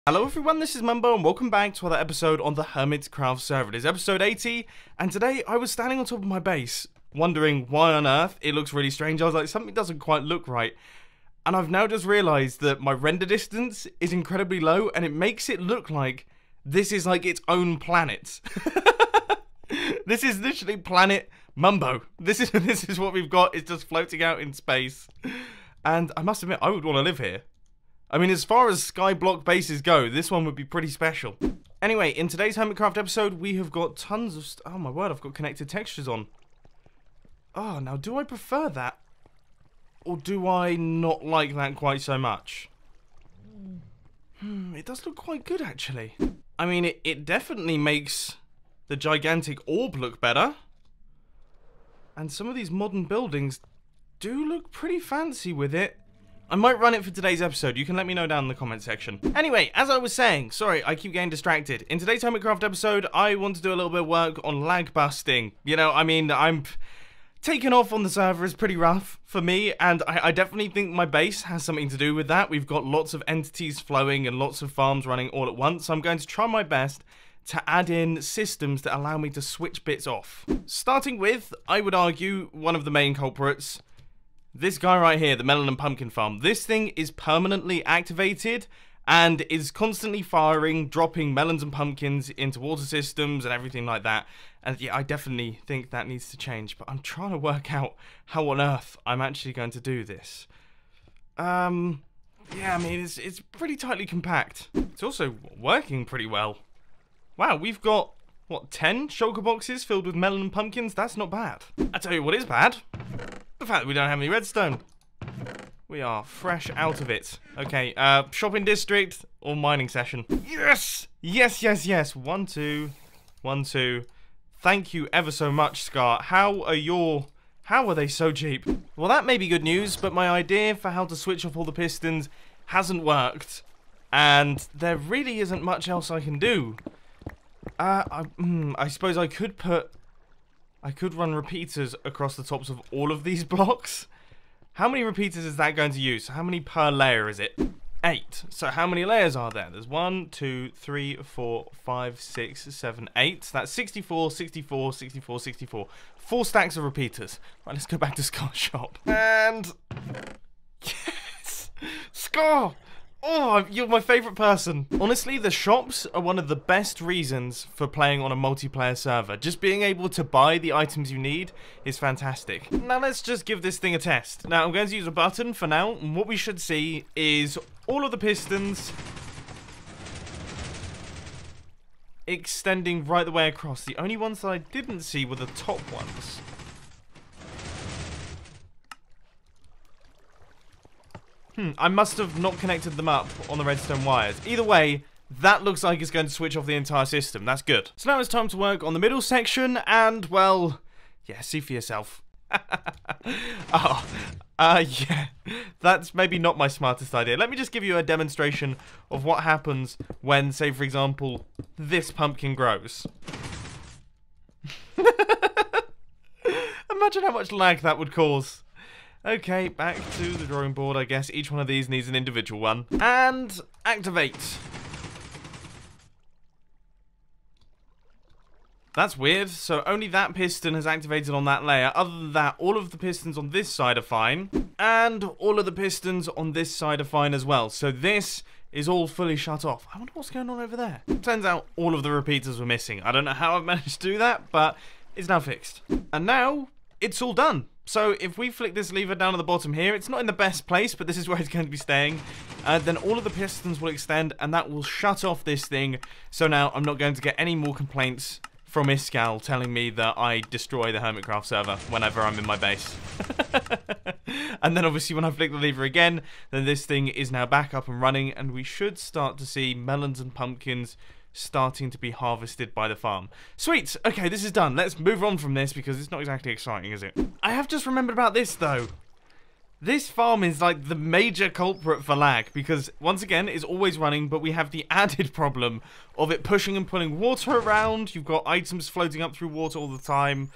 Hello everyone, this is Mumbo and welcome back to another episode on the Hermitcraft server. It is episode 80, and today I was standing on top of my base, wondering why on earth it looks really strange. I was like, something doesn't quite look right. And I've now just realised that my render distance is incredibly low, and it makes it look like this is like its own planet. This is literally planet Mumbo. This is what we've got. It's just floating out in space. And I must admit, I would want to live here. I mean, as far as skyblock bases go, this one would be pretty special. Anyway, in today's Hermitcraft episode, we have got tons of... Oh my word, I've got connected textures on. Oh, now do I prefer that? Or do I not like that quite so much? It does look quite good, actually. I mean, it definitely makes the gigantic orb look better. And some of these modern buildings do look pretty fancy with it. I might run it for today's episode. You can let me know down in the comment section. Anyway, as I was saying, sorry, I keep getting distracted. In today's Hermitcraft episode, I want to do a little bit of work on lag busting. You know, I mean, I'm taking off on the server is pretty rough for me, and I definitely think my base has something to do with that. We've got lots of entities flowing and lots of farms running all at once, so I'm going to try my best to add in systems that allow me to switch bits off. Starting with, I would argue, one of the main culprits. This guy right here, the melon and pumpkin farm. This thing is permanently activated and is constantly firing, dropping melons and pumpkins into water systems and everything like that. And yeah, I definitely think that needs to change, but I'm trying to work out how on earth I'm actually going to do this. Yeah, I mean, it's pretty tightly compact. It's also working pretty well. Wow, we've got, what, 10 shulker boxes filled with melon and pumpkins? That's not bad. I tell you what is bad. The fact that we don't have any redstone. We are fresh out of it. Okay, shopping district or mining session. Yes! Yes, yes, yes. 1, 2, 1, 2. Thank you ever so much, Scar. How are they so cheap? Well, that may be good news, but my idea for how to switch off all the pistons hasn't worked. And there really isn't much else I can do. I suppose I could run repeaters across the tops of all of these blocks. How many repeaters is that going to use? How many per layer is it? 8. So how many layers are there? There's 1, 2, 3, 4, 5, 6, 7, 8. That's 64, 64, 64, 64. 4 stacks of repeaters. Right, let's go back to Scar's shop. And... yes! Scar! Oh, you're my favourite person. Honestly, the shops are one of the best reasons for playing on a multiplayer server. Just being able to buy the items you need is fantastic. Now let's just give this thing a test. Now I'm going to use a button for now, and what we should see is all of the pistons extending right the way across. The only ones that I didn't see were the top ones. I must have not connected them up on the redstone wires. Either way, that looks like it's going to switch off the entire system. That's good. So now it's time to work on the middle section, and, well, yeah, see for yourself. Yeah, that's maybe not my smartest idea. Let me just give you a demonstration of what happens when, say, for example, this pumpkin grows. Imagine how much lag that would cause. Okay, back to the drawing board, I guess. Each one of these needs an individual one. And activate. That's weird. So only that piston has activated on that layer. Other than that, all of the pistons on this side are fine. And all of the pistons on this side are fine as well. So this is all fully shut off. I wonder what's going on over there. Turns out all of the repeaters were missing. I don't know how I've managed to do that, but it's now fixed. And now it's all done. So if we flick this lever down at the bottom here, it's not in the best place, but this is where it's going to be staying. Then all of the pistons will extend, and that will shut off this thing. So now I'm not going to get any more complaints from Iskal telling me that I destroy the Hermitcraft server whenever I'm in my base. And then obviously when I flick the lever again, then this thing is now back up and running, and we should start to see melons and pumpkins starting to be harvested by the farm. Sweet! Okay, this is done. Let's move on from this because it's not exactly exciting, is it? I have just remembered about this, though. This farm is like the major culprit for lag because, once again, it's always running, but we have the added problem of it pushing and pulling water around. You've got items floating up through water all the time.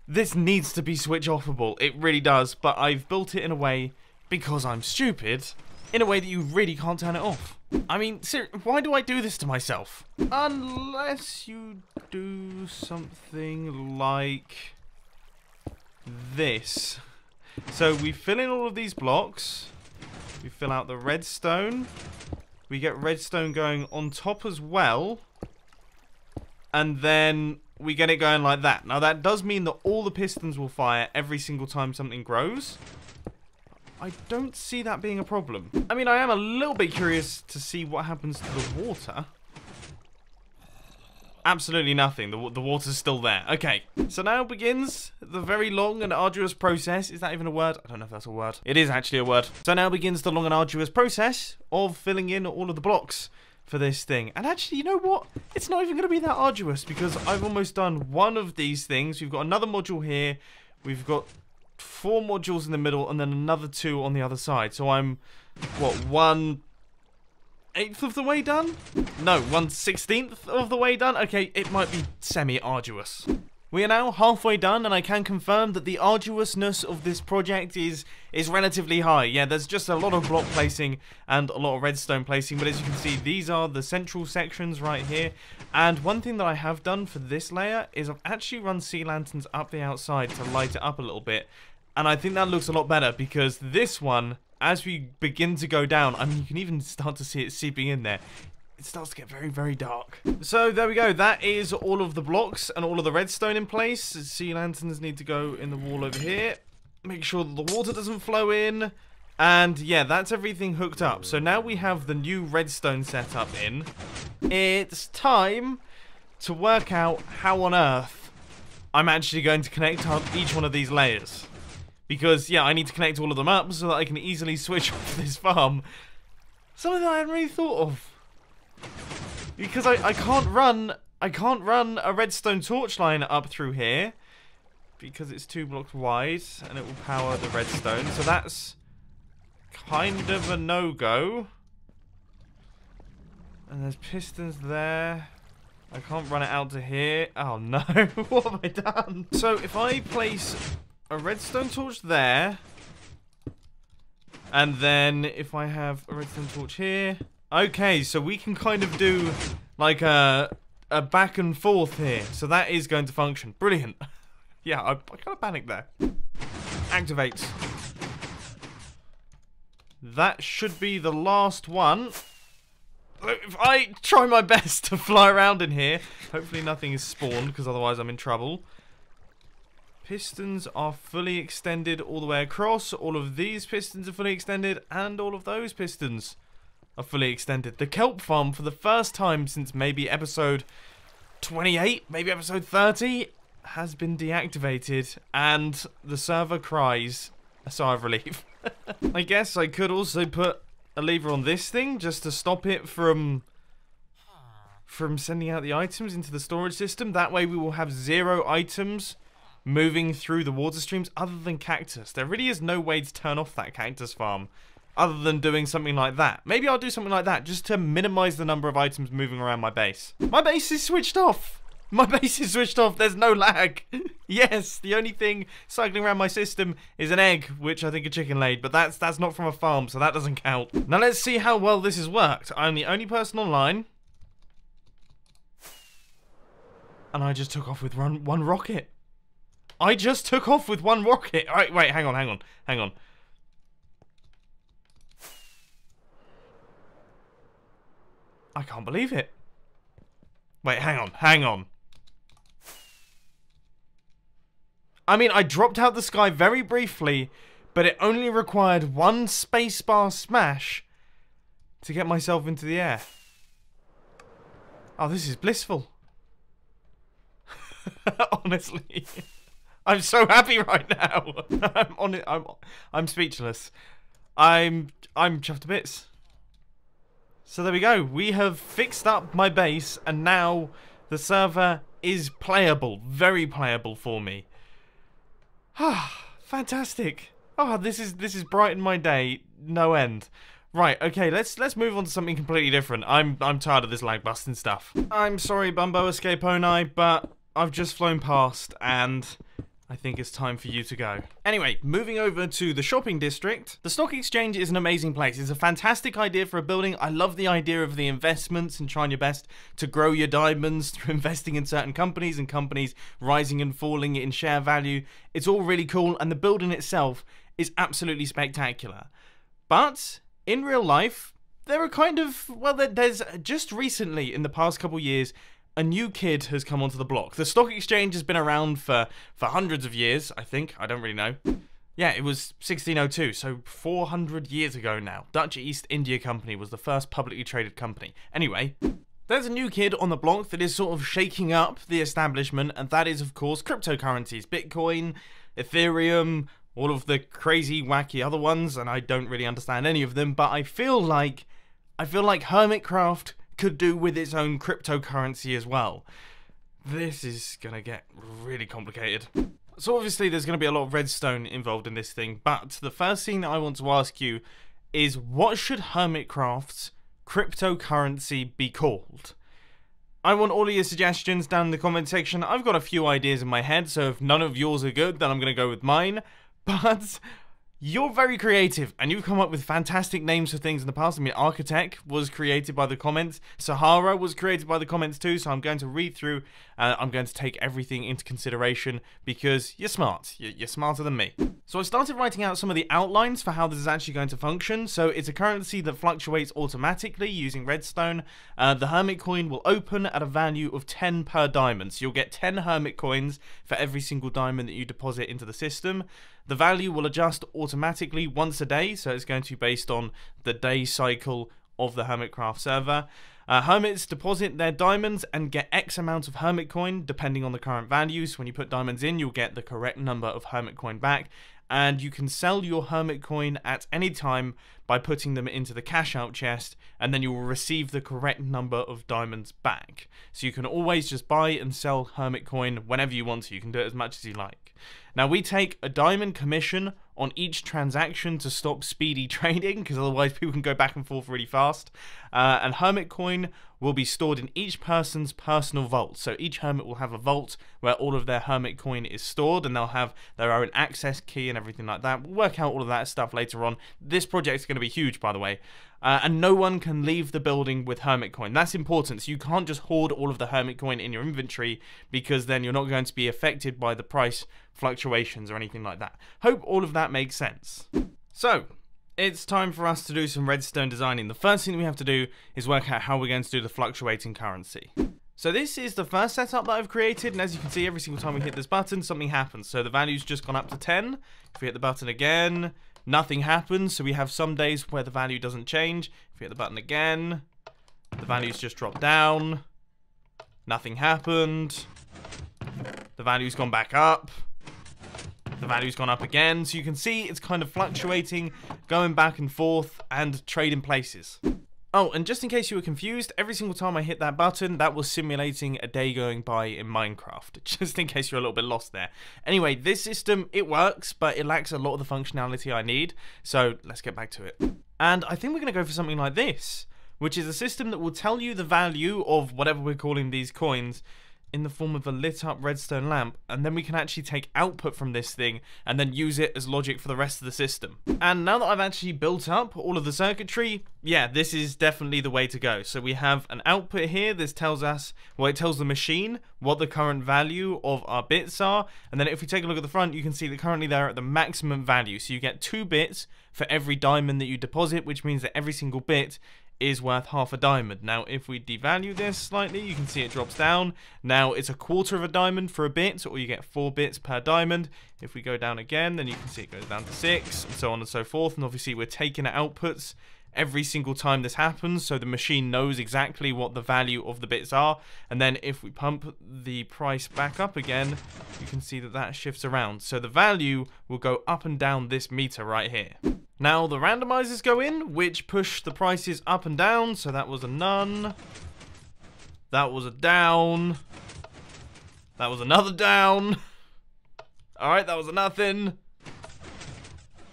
This needs to be switch offable. It really does, but I've built it in a way, because I'm stupid, in a way that you really can't turn it off. I mean, why do I do this to myself? Unless you do something like this. So we fill in all of these blocks. We fill out the redstone. We get redstone going on top as well. And then we get it going like that. Now that does mean that all the pistons will fire every single time something grows. I don't see that being a problem. I mean, I am a little bit curious to see what happens to the water. Absolutely nothing. The water's still there. Okay, so now begins the very long and arduous process. Is that even a word? I don't know if that's a word. It is actually a word. So now begins the long and arduous process of filling in all of the blocks for this thing. And actually, you know what? It's not even going to be that arduous because I've almost done one of these things. We've got another module here. We've got 4 modules in the middle and then another 2 on the other side. So I'm, what, 1/8 of the way done? No, 1/16 of the way done? Okay, it might be semi-arduous. We are now halfway done, and I can confirm that the arduousness of this project is relatively high. Yeah, there's just a lot of block placing and a lot of redstone placing, but as you can see, these are the central sections right here. And one thing that I have done for this layer is I've actually run sea lanterns up the outside to light it up a little bit. And I think that looks a lot better because this one, as we begin to go down, I mean, you can even start to see it seeping in there. It starts to get very, very dark. So there we go. That is all of the blocks and all of the redstone in place. Sea lanterns need to go in the wall over here. Make sure that the water doesn't flow in. And yeah, that's everything hooked up. So now we have the new redstone setup in. It's time to work out how on earth I'm actually going to connect up each one of these layers. Because, yeah, I need to connect all of them up so that I can easily switch off this farm. Something that I hadn't really thought of. Because I can't run a redstone torch line up through here. Because it's 2 blocks wide and it will power the redstone. So that's kind of a no-go. And there's pistons there. I can't run it out to here. Oh no, what have I done? So if I place a redstone torch there, and then if I have a redstone torch here, okay, so we can kind of do like a back and forth here. So that is going to function. Brilliant. Yeah, I kind of panicked there. Activate. That should be the last one. If I try my best to fly around in here, hopefully nothing is spawned because otherwise I'm in trouble. Pistons are fully extended all the way across. All of these pistons are fully extended, and all of those pistons are fully extended. The kelp farm, for the first time since maybe episode 28, maybe episode 30, has been deactivated, and the server cries a sigh of relief. I guess I could also put a lever on this thing just to stop it from sending out the items into the storage system. That way we will have 0 items moving through the water streams other than cactus. There really is no way to turn off that cactus farm other than doing something like that. Maybe I'll do something like that just to minimize the number of items moving around my base. My base is switched off. My base is switched off. There's no lag. Yes, the only thing cycling around my system is an egg, which I think a chicken laid, but that's not from a farm, so that doesn't count. Now let's see how well this has worked. I'm the only person online, and I just took off with one rocket. I just took off with 1 rocket. All right, wait, hang on. I can't believe it. Wait, hang on. I mean, I dropped out the sky very briefly, but it only required 1 spacebar smash to get myself into the air. Oh, this is blissful. Honestly. I'm so happy right now. I'm speechless. I'm chuffed to bits. So there we go. We have fixed up my base, and now the server is playable, very playable for me. Ah, fantastic. Oh, this is brightened my day, no end. Right, okay, let's move on to something completely different. I'm tired of this lag busting stuff. I'm sorry, Mumbo Escape Onai, but I've just flown past and I think it's time for you to go. Anyway, moving over to the shopping district. The stock exchange is an amazing place. It's a fantastic idea for a building. I love the idea of the investments and trying your best to grow your diamonds through investing in certain companies and companies rising and falling in share value. It's all really cool, and the building itself is absolutely spectacular. But in real life, there are kind of, well, there's just recently, in the past couple years, a new kid has come onto the block. The stock exchange has been around for hundreds of years, I think. I don't really know. Yeah, it was 1602, so 400 years ago now. Dutch East India Company was the first publicly traded company. Anyway, there's a new kid on the block that is sort of shaking up the establishment, and that is, of course, cryptocurrencies. Bitcoin, Ethereum, all of the crazy, wacky other ones, and I don't really understand any of them, but I feel like Hermitcraft could do with its own cryptocurrency as well. This is gonna get really complicated. So obviously there's gonna be a lot of redstone involved in this thing, but the first thing that I want to ask you is, what should Hermitcraft's cryptocurrency be called? I want all of your suggestions down in the comment section. I've got a few ideas in my head, so if none of yours are good, then I'm gonna go with mine. But you're very creative, and you've come up with fantastic names for things in the past. I mean, Architect was created by the comments. Sahara was created by the comments too, so I'm going to read through. I'm going to take everything into consideration because you're smart. You're smarter than me. So I started writing out some of the outlines for how this is actually going to function. So it's a currency that fluctuates automatically using redstone. The Hermit coin will open at a value of 10 per diamond. So you'll get 10 Hermit coins for every single diamond that you deposit into the system. The value will adjust automatically once a day, so it's going to be based on the day cycle of the Hermitcraft server. Hermits deposit their diamonds and get X amount of Hermit coin depending on the current value. So when you put diamonds in, you'll get the correct number of Hermit coin back. And you can sell your Hermit coin at any time by putting them into the cash out chest, and then you will receive the correct number of diamonds back. So you can always just buy and sell Hermit coin whenever you want to. You can do it as much as you like. Now, we take a diamond commission on each transaction to stop speedy trading, because otherwise people can go back and forth really fast. And Hermit coin will be stored in each person's personal vault. So each hermit will have a vault where all of their Hermit coin is stored, and they'll have their own access key and everything like that. We'll work out all of that stuff later on. This project is going to be huge, by the way. And no one can leave the building with Hermit coin. That's important. So you can't just hoard all of the Hermit coin in your inventory, because then you're not going to be affected by the price fluctuations or anything like that. Hope all of that makes sense. So it's time for us to do some redstone designing. The first thing we have to do is work out how we're going to do the fluctuating currency. So this is the first setup that I've created, and as you can see, every single time we hit this button, something happens. So the value's just gone up to 10. If we hit the button again, nothing happens. So we have some days where the value doesn't change. If we hit the button again, the value's just dropped down. Nothing happened. The value's gone back up. The value's gone up again. So you can see it's kind of fluctuating, going back and forth, and trading places. Oh, and just in case you were confused, every single time I hit that button, that was simulating a day going by in Minecraft, just in case you're a little bit lost there. Anyway, this system, it works, but it lacks a lot of the functionality I need, so let's get back to it. And I think we're going to go for something like this, which is a system that will tell you the value of whatever we're calling these coins in the form of a lit up redstone lamp, and then we can actually take output from this thing and then use it as logic for the rest of the system. And now that I've actually built up all of the circuitry, yeah, this is definitely the way to go. So we have an output here. This tells us, well, it tells the machine what the current value of our bits are, and then if we take a look at the front, you can see that currently they're at the maximum value. So you get 2 bits for every diamond that you deposit, which means that every single bit is worth half a diamond. Now, if we devalue this slightly, you can see it drops down. Now, it's a quarter of a diamond for a bit, or you get 4 bits per diamond. If we go down again, then you can see it goes down to 6, and so on and so forth. And obviously, we're taking outputs every single time this happens, so the machine knows exactly what the value of the bits are. And then if we pump the price back up again, you can see that that shifts around. So the value will go up and down this meter right here. Now the randomizers go in, which push the prices up and down. So that was a none. That was a down. That was another down. Alright, that was a nothing.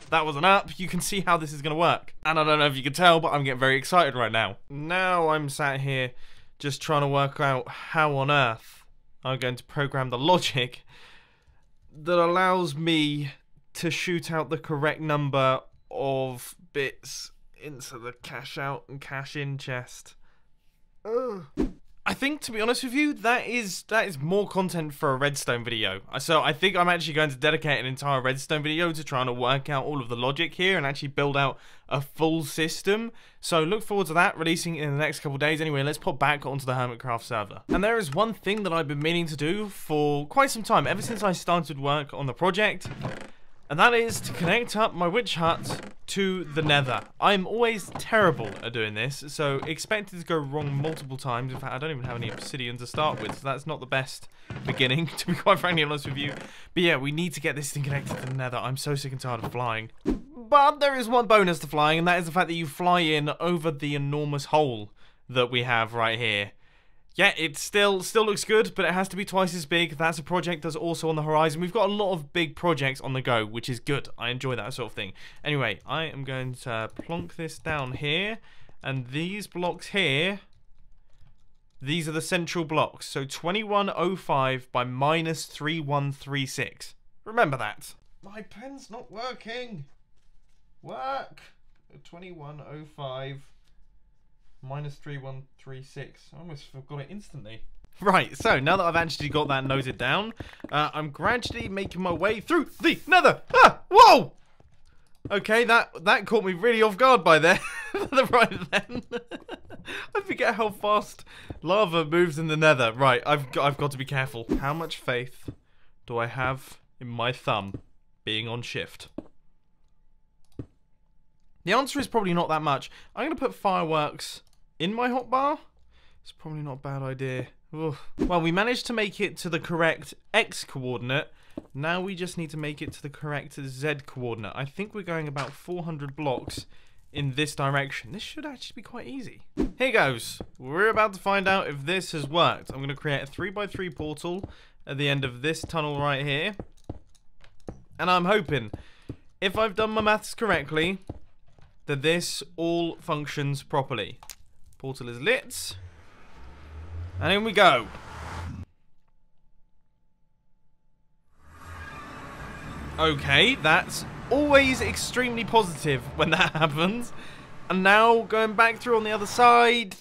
That was an up. You can see how this is going to work. And I don't know if you can tell, but I'm getting very excited right now. Now I'm sat here just trying to work out how on earth I'm going to program the logic that allows me to shoot out the correct number of bits into the cash out and cash in chest. Ugh. I think, to be honest with you, that is more content for a redstone video. So I think I'm actually going to dedicate an entire redstone video to trying to work out all of the logic here and actually build out a full system. So look forward to that releasing in the next couple of days. Anyway, let's pop back onto the Hermitcraft server. And there is one thing that I've been meaning to do for quite some time, ever since I started work on the project. And that is to connect up my witch hut to the nether. I'm always terrible at doing this, so expect it to go wrong multiple times. In fact, I don't even have any obsidian to start with, so that's not the best beginning, to be quite frankly honest with you. But yeah, we need to get this thing connected to the nether. I'm so sick and tired of flying. But there is one bonus to flying, and that is the fact that you fly in over the enormous hole that we have right here. Yeah, it still looks good, but it has to be twice as big. That's a project that's also on the horizon. We've got a lot of big projects on the go, which is good. I enjoy that sort of thing. Anyway, I am going to plonk this down here, and these blocks here, these are the central blocks. So 2105 by minus 3136. Remember that. My pen's not working. Work. 2105. Minus 3136. I almost forgot it instantly. Right, so now that I've actually got that noted down, I'm gradually making my way through the nether. Ah! Whoa! Okay, that caught me really off guard by there. Right then. I forget how fast lava moves in the nether. Right, I've got to be careful. How much faith do I have in my thumb being on shift? The answer is probably not that much. I'm going to put fireworks in my hotbar. It's probably not a bad idea. Ugh. Well, we managed to make it to the correct X coordinate. Now we just need to make it to the correct Z coordinate. I think we're going about 400 blocks in this direction. This should actually be quite easy. Here goes. We're about to find out if this has worked. I'm going to create a 3x3 portal at the end of this tunnel right here. And I'm hoping, if I've done my maths correctly, that this all functions properly. Portal is lit. And in we go. Okay, that's always extremely positive when that happens. And now going back through on the other side.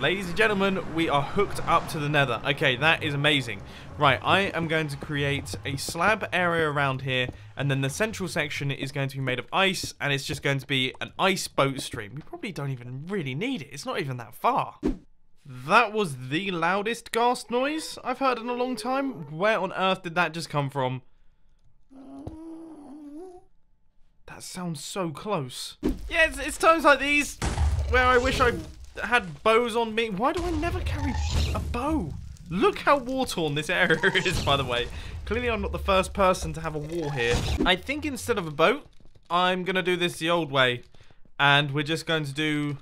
Ladies and gentlemen, we are hooked up to the nether. Okay, that is amazing. Right, I am going to create a slab area around here, and then the central section is going to be made of ice, and it's just going to be an ice boat stream. We probably don't even really need it. It's not even that far. That was the loudest ghast noise I've heard in a long time. Where on earth did that just come from? That sounds so close. Yeah, it's times like these where I wish I had bows on me. Why do I never carry a bow? Look how war-torn this area is, by the way. Clearly I'm not the first person to have a war here. I think instead of a boat, I'm going to do this the old way. And we're just going to do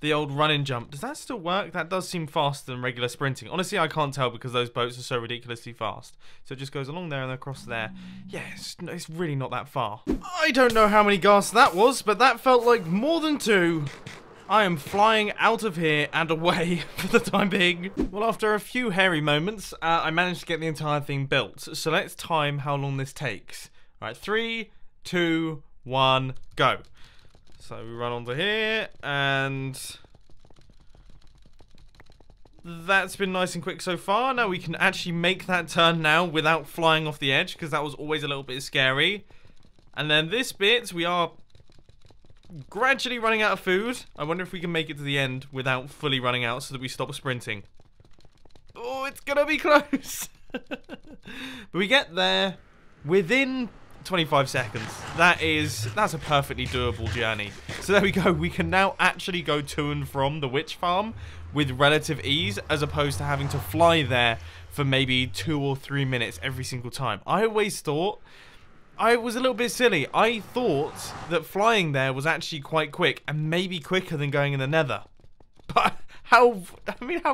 the old run and jump. Does that still work? That does seem faster than regular sprinting. Honestly, I can't tell because those boats are so ridiculously fast. So it just goes along there and across there. Yeah, it's really not that far. I don't know how many ghasts that was, but that felt like more than 2. I am flying out of here and away for the time being. Well, after a few hairy moments, I managed to get the entire thing built. So let's time how long this takes. All right, 3, 2, 1, go. So we run onto here, and that's been nice and quick so far. Now we can actually make that turn now without flying off the edge, because that was always a little bit scary. And then this bit, we are gradually running out of food. I wonder if we can make it to the end without fully running out so that we stop sprinting. Oh, it's gonna be close. But we get there within 25 seconds. That's a perfectly doable journey. So there we go. We can now actually go to and from the witch farm with relative ease, as opposed to having to fly there for maybe 2 or 3 minutes every single time. I always thought I was a little bit silly. I thought that flying there was actually quite quick, and maybe quicker than going in the nether. But how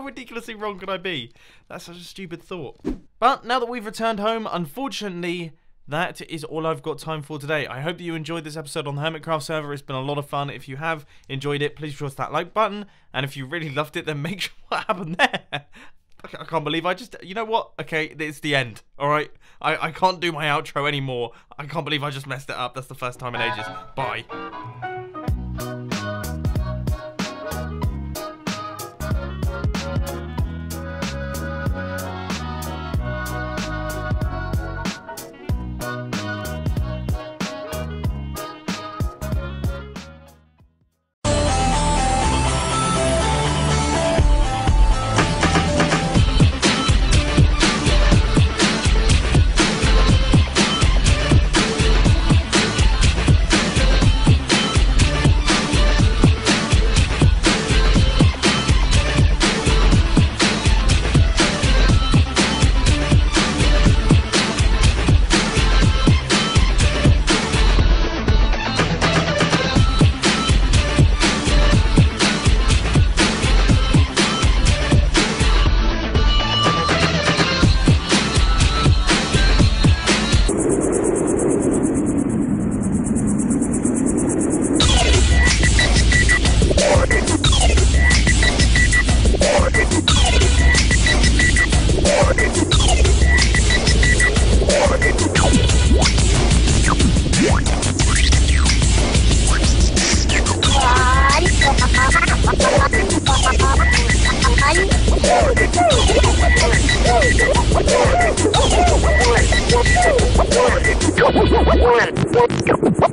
ridiculously wrong could I be? That's such a stupid thought. But now that we've returned home, unfortunately, that is all I've got time for today. I hope that you enjoyed this episode on the Hermitcraft server. It's been a lot of fun. If you have enjoyed it, please press that like button. And if you really loved it, then make sure what happened there. Okay, I can't believe I just... You know what? Okay, it's the end, alright? I can't do my outro anymore. I can't believe I just messed it up. That's the first time in ages. Bye.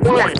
One.